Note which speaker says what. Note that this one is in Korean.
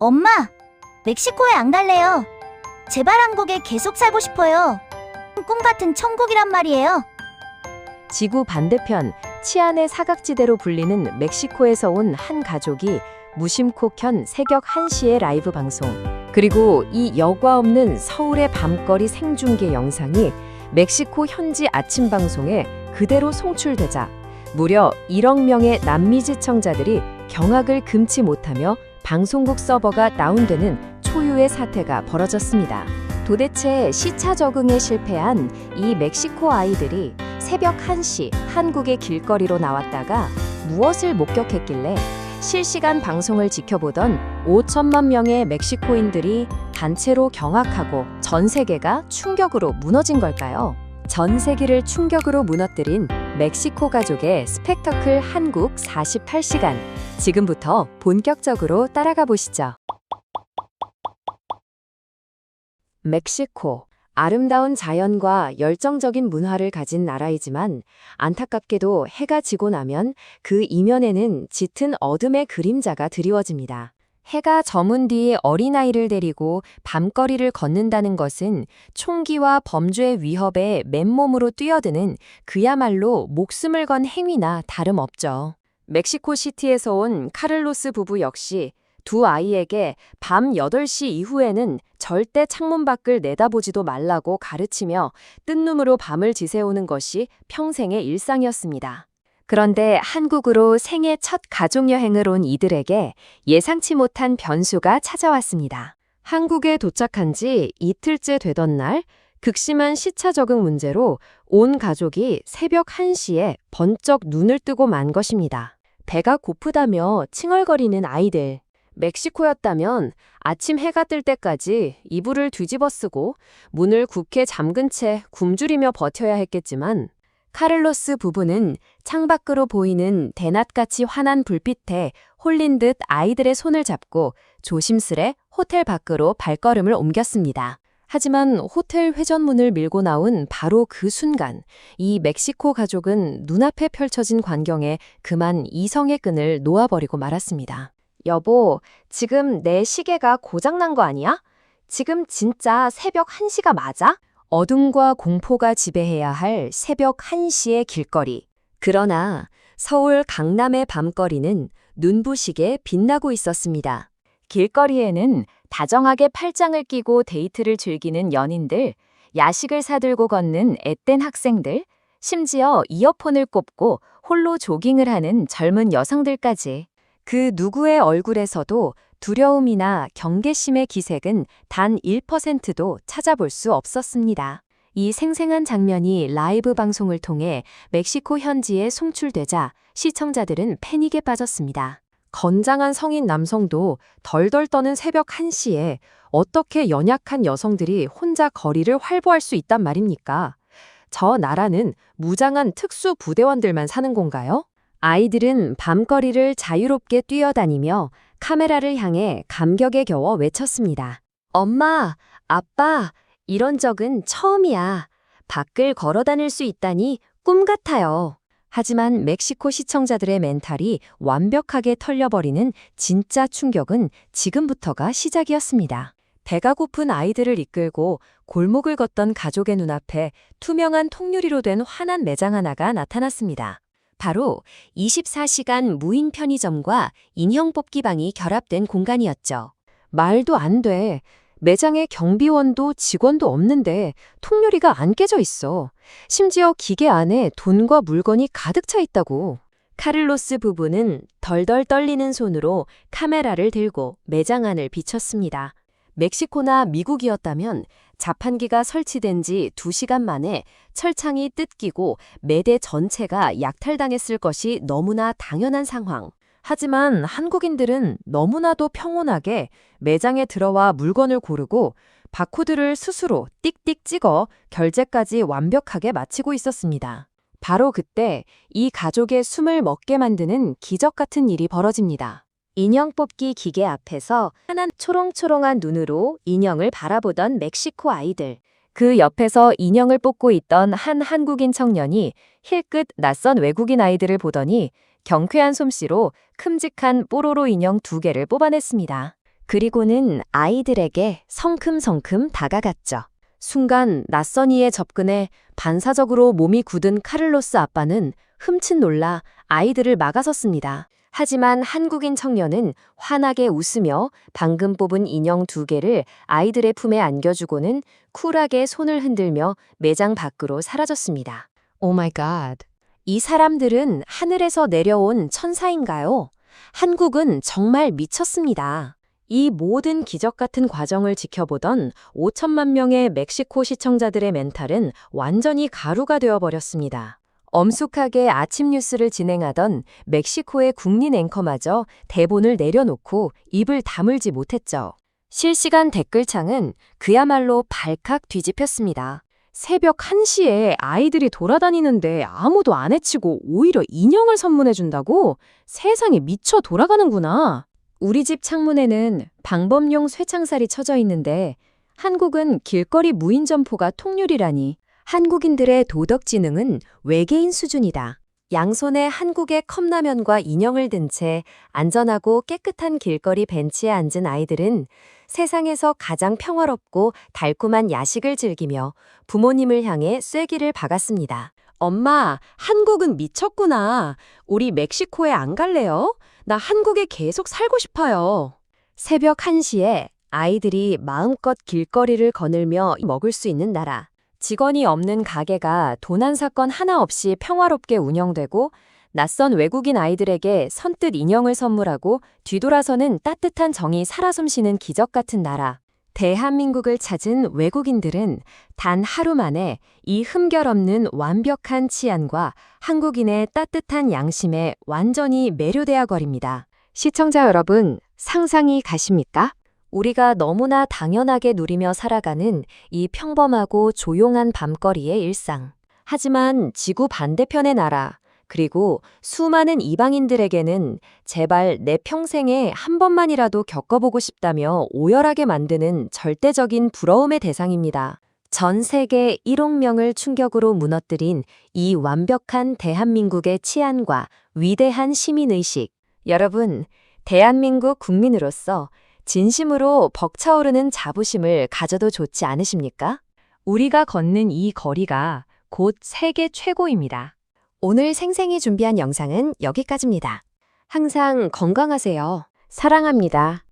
Speaker 1: 엄마, 멕시코에 안 갈래요. 제발 한국에 계속 살고 싶어요. 꿈 같은 천국이란 말이에요.
Speaker 2: 지구 반대편 치안의 사각지대로 불리는 멕시코에서 온 한 가족이 무심코 켠 새벽 1시의 라이브 방송, 그리고 이 여과 없는 서울의 밤거리 생중계 영상이 멕시코 현지 아침 방송에 그대로 송출되자 무려 1억 명의 남미 시청자들이 경악을 금치 못하며 방송국 서버가 다운되는 초유의 사태가 벌어졌습니다. 도대체 시차 적응에 실패한 이 멕시코 아이들이 새벽 1시 한국의 길거리로 나왔다가 무엇을 목격했길래 실시간 방송을 지켜보던 5천만 명의 멕시코인들이 단체로 경악하고 전 세계가 충격으로 무너진 걸까요? 전 세계를 충격으로 무너뜨린 멕시코 가족의 스펙터클 한국 48시간. 지금부터 본격적으로 따라가 보시죠. 멕시코. 아름다운 자연과 열정적인 문화를 가진 나라이지만 안타깝게도 해가 지고 나면 그 이면에는 짙은 어둠의 그림자가 드리워집니다. 해가 저문 뒤에 어린아이를 데리고 밤거리를 걷는다는 것은 총기와 범죄의 위협에 맨몸으로 뛰어드는 그야말로 목숨을 건 행위나 다름없죠. 멕시코 시티에서 온 카를로스 부부 역시 두 아이에게 밤 8시 이후에는 절대 창문 밖을 내다보지도 말라고 가르치며 뜬눈으로 밤을 지새우는 것이 평생의 일상이었습니다. 그런데 한국으로 생애 첫 가족여행을 온 이들에게 예상치 못한 변수가 찾아왔습니다. 한국에 도착한 지 이틀째 되던 날, 극심한 시차 적응 문제로 온 가족이 새벽 1시에 번쩍 눈을 뜨고 만 것입니다. 배가 고프다며 칭얼거리는 아이들. 멕시코였다면 아침 해가 뜰 때까지 이불을 뒤집어 쓰고 문을 굳게 잠근 채 굶주리며 버텨야 했겠지만 카를로스 부부는 창밖으로 보이는 대낮같이 환한 불빛에 홀린 듯 아이들의 손을 잡고 조심스레 호텔 밖으로 발걸음을 옮겼습니다. 하지만 호텔 회전문을 밀고 나온 바로 그 순간 이 멕시코 가족은 눈앞에 펼쳐진 광경에 그만 이성의 끈을 놓아버리고 말았습니다. 여보, 지금 내 시계가 고장난 거 아니야? 지금 진짜 새벽 1시가 맞아? 어둠과 공포가 지배해야 할 새벽 1시의 길거리. 그러나 서울 강남의 밤거리는 눈부시게 빛나고 있었습니다. 길거리에는 다정하게 팔짱을 끼고 데이트를 즐기는 연인들, 야식을 사들고 걷는 앳된 학생들, 심지어 이어폰을 꼽고 홀로 조깅을 하는 젊은 여성들까지. 그 누구의 얼굴에서도 두려움이나 경계심의 기색은 단 1%도 찾아볼 수 없었습니다. 이 생생한 장면이 라이브 방송을 통해 멕시코 현지에 송출되자 시청자들은 패닉에 빠졌습니다. 건장한 성인 남성도 덜덜 떠는 새벽 1시에 어떻게 연약한 여성들이 혼자 거리를 활보할 수 있단 말입니까? 저 나라는 무장한 특수 부대원들만 사는 건가요? 아이들은 밤거리를 자유롭게 뛰어다니며 카메라를 향해 감격에 겨워 외쳤습니다. 엄마, 아빠, 이런 적은 처음이야. 밖을 걸어 다닐 수 있다니 꿈 같아요. 하지만 멕시코 시청자들의 멘탈이 완벽하게 털려버리는 진짜 충격은 지금부터가 시작이었습니다. 배가 고픈 아이들을 이끌고 골목을 걷던 가족의 눈앞에 투명한 통유리로 된 환한 매장 하나가 나타났습니다. 바로 24시간 무인 편의점과 인형 뽑기방이 결합된 공간이었죠. 말도 안 돼. 매장에 경비원도 직원도 없는데 통유리가 안 깨져 있어. 심지어 기계 안에 돈과 물건이 가득 차 있다고. 카를로스 부부는 덜덜 떨리는 손으로 카메라를 들고 매장 안을 비췄습니다. 멕시코나 미국이었다면 자판기가 설치된 지 2시간 만에 철창이 뜯기고 매대 전체가 약탈당했을 것이 너무나 당연한 상황. 하지만 한국인들은 너무나도 평온하게 매장에 들어와 물건을 고르고 바코드를 스스로 띡띡 찍어 결제까지 완벽하게 마치고 있었습니다. 바로 그때 이 가족의 숨을 멎게 만드는 기적 같은 일이 벌어집니다. 인형 뽑기 기계 앞에서 환한 초롱초롱한 눈으로 인형을 바라보던 멕시코 아이들. 그 옆에서 인형을 뽑고 있던 한 한국인 청년이 힐끗 낯선 외국인 아이들을 보더니 경쾌한 솜씨로 큼직한 뽀로로 인형 2개를 뽑아냈습니다. 그리고는 아이들에게 성큼성큼 다가갔죠. 순간 낯선 이에 접근해 반사적으로 몸이 굳은 카를로스 아빠는 흠칫 놀라 아이들을 막아섰습니다. 하지만 한국인 청년은 환하게 웃으며 방금 뽑은 인형 2개를 아이들의 품에 안겨주고는 쿨하게 손을 흔들며 매장 밖으로 사라졌습니다. 오 마이 갓. 이 사람들은 하늘에서 내려온 천사인가요? 한국은 정말 미쳤습니다. 이 모든 기적 같은 과정을 지켜보던 5천만 명의 멕시코 시청자들의 멘탈은 완전히 가루가 되어버렸습니다. 엄숙하게 아침 뉴스를 진행하던 멕시코의 국민 앵커마저 대본을 내려놓고 입을 다물지 못했죠. 실시간 댓글창은 그야말로 발칵 뒤집혔습니다. 새벽 1시에 아이들이 돌아다니는데 아무도 안 해치고 오히려 인형을 선물해준다고? 세상이 미쳐 돌아가는구나. 우리 집 창문에는 방범용 쇠창살이 쳐져 있는데 한국은 길거리 무인 점포가 통률이라니. 한국인들의 도덕 지능은 외계인 수준이다. 양손에 한국의 컵라면과 인형을 든 채 안전하고 깨끗한 길거리 벤치에 앉은 아이들은 세상에서 가장 평화롭고 달콤한 야식을 즐기며 부모님을 향해 쐐기를 박았습니다. 엄마, 한국은 미쳤구나. 우리 멕시코에 안 갈래요? 나 한국에 계속 살고 싶어요. 새벽 1시에 아이들이 마음껏 길거리를 거닐며 먹을 수 있는 나라. 직원이 없는 가게가 도난 사건 하나 없이 평화롭게 운영되고 낯선 외국인 아이들에게 선뜻 인형을 선물하고 뒤돌아서는 따뜻한 정이 살아 숨쉬는 기적 같은 나라. 대한민국을 찾은 외국인들은 단 하루 만에 이 흠결 없는 완벽한 치안과 한국인의 따뜻한 양심에 완전히 매료되어 버립니다. 시청자 여러분, 상상이 가십니까? 우리가 너무나 당연하게 누리며 살아가는 이 평범하고 조용한 밤거리의 일상. 하지만 지구 반대편의 나라, 그리고 수많은 이방인들에게는 제발 내 평생에 한 번만이라도 겪어보고 싶다며 오열하게 만드는 절대적인 부러움의 대상입니다. 전 세계 1억 명을 충격으로 무너뜨린 이 완벽한 대한민국의 치안과 위대한 시민의식. 여러분, 대한민국 국민으로서 진심으로 벅차오르는 자부심을 가져도 좋지 않으십니까? 우리가 걷는 이 거리가 곧 세계 최고입니다. 오늘 생생히 준비한 영상은 여기까지입니다. 항상 건강하세요. 사랑합니다.